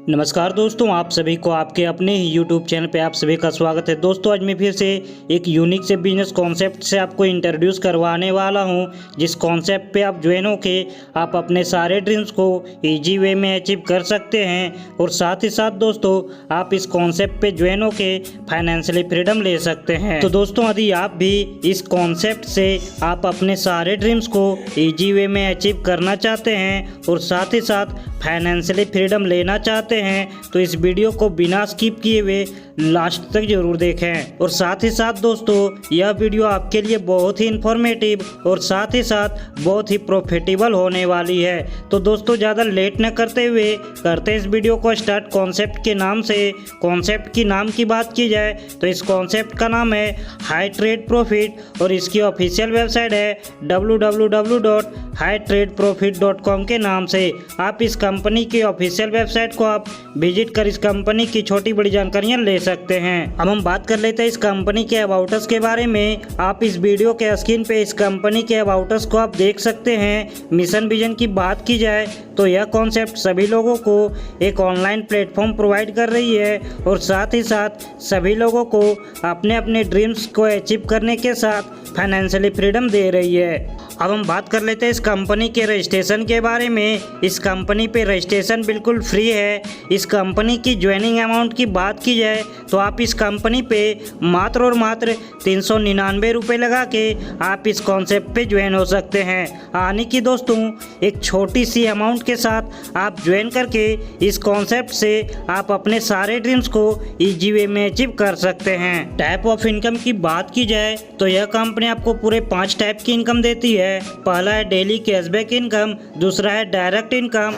नमस्कार दोस्तों, आप सभी को आपके अपने ही YouTube चैनल पे आप सभी का स्वागत है। दोस्तों आज मैं फिर से एक यूनिक से बिजनेस कॉन्सेप्ट से आपको इंट्रोड्यूस करवाने वाला हूं, जिस कॉन्सेप्ट पे आप ज्वाइन होके आप अपने सारे ड्रीम्स को इजी वे में अचीव कर सकते हैं और साथ ही साथ दोस्तों आप इस कॉन्सेप्ट पे ज्वाइन होके फाइनेंशियली फ्रीडम ले सकते हैं। तो दोस्तों यदि आप भी इस कॉन्सेप्ट से आप अपने सारे ड्रीम्स को ईजी वे में अचीव करना चाहते हैं और साथ ही साथ फाइनेंशियली फ्रीडम लेना चाहते हैं तो इस वीडियो को बिना स्किप किए हुए लास्ट तक जरूर देखें। और साथ ही साथ दोस्तों यह वीडियो आपके लिए बहुत ही इंफॉर्मेटिव और साथ ही साथ बहुत ही प्रॉफिटेबल होने वाली है। तो दोस्तों ज़्यादा लेट न करते हुए करते हैं इस वीडियो को स्टार्ट। कॉन्सेप्ट के नाम से कॉन्सेप्ट की नाम की बात की जाए तो इस कॉन्सेप्ट का नाम है हाई ट्रेड प्रॉफिट और इसकी ऑफिशियल वेबसाइट है www.hightradeprofit.com के नाम से। आप इस कंपनी की ऑफिशियल वेबसाइट को आप विजिट कर इस कंपनी की छोटी बड़ी जानकारियां ले सकते हैं। अब हम बात कर लेते हैं इस कंपनी के अबाउट अस के बारे में। आप इस वीडियो के स्क्रीन पे इस कंपनी के अबाउट अस को आप देख सकते हैं। मिशन विजन की बात की जाए तो यह कॉन्सेप्ट सभी लोगों को एक ऑनलाइन प्लेटफॉर्म प्रोवाइड कर रही है और साथ ही साथ सभी लोगों को अपने अपने ड्रीम्स को अचीव करने के साथ फाइनेंशियली फ्रीडम दे रही है। अब हम बात कर लेते हैं इस कंपनी के रजिस्ट्रेशन के बारे में। इस कंपनी पे रजिस्ट्रेशन बिल्कुल फ्री है। इस कंपनी की ज्वाइनिंग अमाउंट की बात की जाए तो आप इस कंपनी पे मात्र और मात्र 399 रुपये लगा के आप इस कॉन्सेप्ट पे ज्वाइन हो सकते हैं। आने की दोस्तों एक छोटी सी अमाउंट के साथ आप ज्वाइन करके इस कॉन्सेप्ट से आप अपने सारे ड्रीम्स को ईजी वे में अचीव कर सकते हैं। टाइप ऑफ इनकम की बात की जाए तो यह कंपनी आपको पूरे 5 टाइप की इनकम देती है। पहला है डेली कैशबैक इनकम, दूसरा है डायरेक्ट इनकम,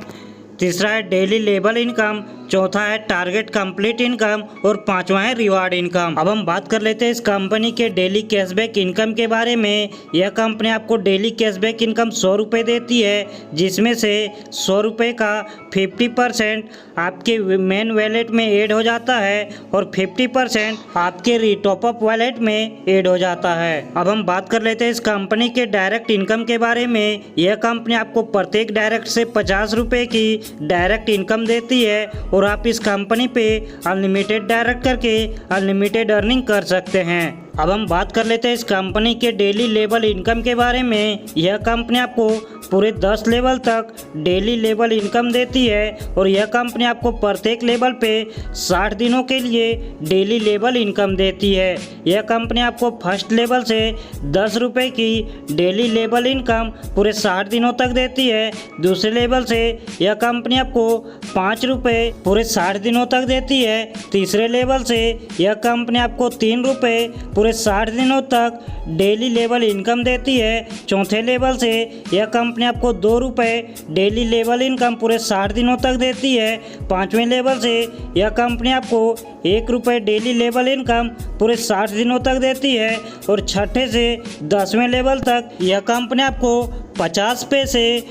तीसरा है डेली लेबल इनकम, चौथा है टारगेट कंप्लीट इनकम और पांचवा है रिवार्ड इनकम। अब हम बात कर लेते हैं इस कंपनी के डेली कैशबैक इनकम के बारे में। यह कंपनी आपको डेली कैशबैक इनकम 100 रुपये देती है, जिसमें से 100 रुपये का 50% आपके मेन वॉलेट में ऐड हो जाता है और 50% आपके रीटॉपअप वॉलेट में ऐड हो जाता है। अब हम बात कर लेते हैं इस कंपनी के डायरेक्ट इनकम के बारे में। यह कंपनी आपको प्रत्येक डायरेक्ट से 50 रुपये की डायरेक्ट इनकम देती है और आप इस कंपनी पे अनलिमिटेड डायरेक्ट करके अनलिमिटेड अर्निंग कर सकते हैं। अब हम बात कर लेते हैं इस कंपनी के डेली लेवल इनकम के बारे में। यह कंपनी आपको पूरे 10 लेवल तक डेली लेवल इनकम देती है और यह कंपनी आपको प्रत्येक लेवल पे 60 दिनों के लिए डेली लेवल इनकम देती है। यह कंपनी आपको फर्स्ट लेवल से 10 रुपये की डेली लेवल इनकम पूरे 60 दिनों तक देती है। दूसरे लेवल से यह कंपनी आपको 5 रुपये पूरे 60 दिनों तक देती है। तीसरे लेवल से यह कंपनी आपको 3 रुपये पूरे 60 दिनों तक डेली लेवल इनकम देती है। चौथे लेवल से यह कंपनी आपको 2 रुपये डेली लेवल इनकम पूरे 60 दिनों तक देती है। पाँचवें लेवल से यह कंपनी आपको 1 रुपये डेली लेवल इनकम पूरे 60 दिनों तक देती है और छठे से 10वें लेवल तक यह कंपनी आपको 50 पैसे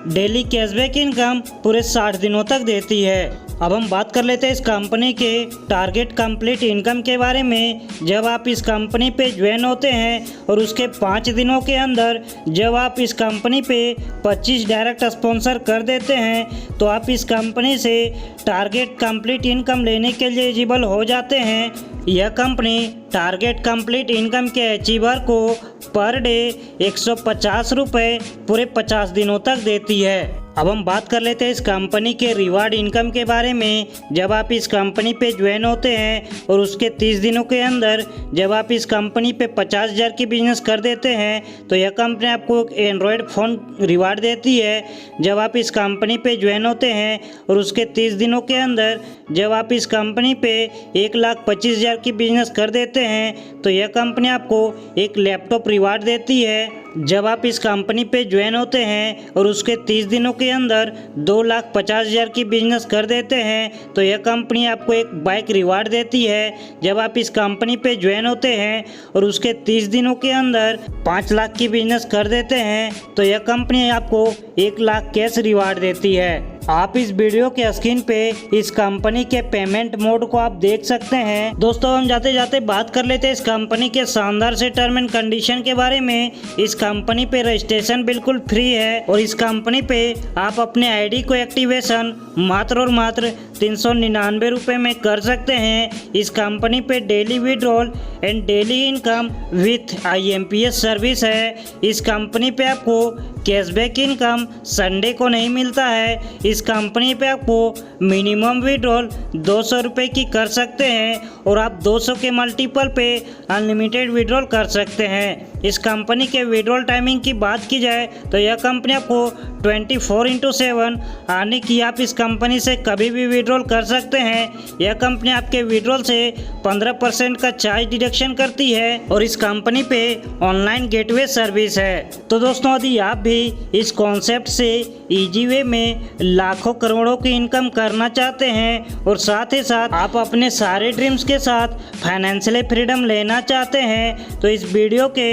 डेली कैशबैक इनकम पूरे 60 दिनों तक देती है। अब हम बात कर लेते हैं इस कंपनी के टारगेट कंप्लीट इनकम के बारे में। जब आप इस कंपनी पे ज्वाइन होते हैं और उसके 5 दिनों के अंदर जब आप इस कंपनी पे 25 डायरेक्ट स्पॉन्सर कर देते हैं तो आप इस कंपनी से टारगेट कंप्लीट इनकम लेने के लिए एलिजिबल हो जाते हैं। यह कंपनी टारगेट कंप्लीट इनकम के अचीवर को पर डे 150 रुपये पूरे 50 दिनों तक देती है। अब हम बात कर लेते हैं इस कंपनी के रिवार्ड इनकम के बारे में। जब आप इस कंपनी पे ज्वाइन होते हैं और उसके 30 दिनों के अंदर जब आप इस कंपनी पे 50,000 की बिजनेस कर देते हैं तो यह कंपनी आपको एक एंड्रॉयड फ़ोन रिवार्ड देती है। जब आप इस कंपनी पे ज्वाइन होते हैं और उसके 30 दिनों के अंदर जब आप इस कंपनी पे 1,25,000 की बिजनेस कर देते हैं तो यह कंपनी आपको एक लैपटॉप रिवार्ड देती है। जब आप इस कंपनी पे ज्वाइन होते हैं और उसके 30 दिनों के अंदर 2,50,000 की बिजनेस कर देते हैं तो यह कंपनी आपको एक बाइक रिवार्ड देती है। जब आप इस कंपनी पे ज्वाइन होते हैं और उसके 30 दिनों के अंदर 5 लाख की बिजनेस कर देते हैं तो यह कंपनी आपको 1 लाख कैश रिवार्ड देती है। आप इस वीडियो के स्क्रीन पे इस कंपनी के पेमेंट मोड को आप देख सकते हैं। दोस्तों हम जाते जाते बात कर लेते हैं इस कंपनी के शानदार से टर्म एंड कंडीशन के बारे में। इस कंपनी पे रजिस्ट्रेशन बिल्कुल फ्री है और इस कंपनी पे आप अपने आईडी को एक्टिवेशन मात्र और मात्र 399 रुपये में कर सकते हैं। इस कंपनी पे daily withdrawal and daily income with IMPS service है। इस कंपनी पे आपको कैशबैक इनकम संडे को नहीं मिलता है। इस कंपनी पे आपको मिनिमम विड्रॉल 200 रुपये की कर सकते हैं और आप 200 के मल्टीपल पे अनलिमिटेड विड्रॉल कर सकते हैं। इस कंपनी के विड्रॉल टाइमिंग की बात की जाए तो यह कंपनी आपको 24/7 आने की आप इस कंपनी से कभी भी विड्रॉल कर सकते हैं। यह कंपनी आपके विड्रॉल से 15% का चार्ज डिडक्शन करती है और इस कंपनी पे ऑनलाइन गेटवे सर्विस है। तो दोस्तों यदि आप भी इस कॉन्सेप्ट से इजी वे में लाखों करोड़ों की इनकम करना चाहते हैं और साथ ही साथ आप अपने सारे ड्रीम्स के साथ फाइनेंशियल फ्रीडम लेना चाहते हैं तो इस वीडियो के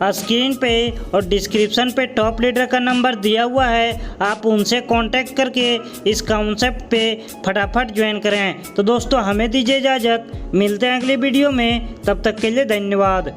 स्क्रीन पे और डिस्क्रिप्शन पे टॉप लीडर का नंबर दिया हुआ है, आप उनसे कांटेक्ट करके इस कॉन्सेप्ट पे फटाफट ज्वाइन करें। तो दोस्तों हमें दीजिए इजाज़त, मिलते हैं अगली वीडियो में, तब तक के लिए धन्यवाद।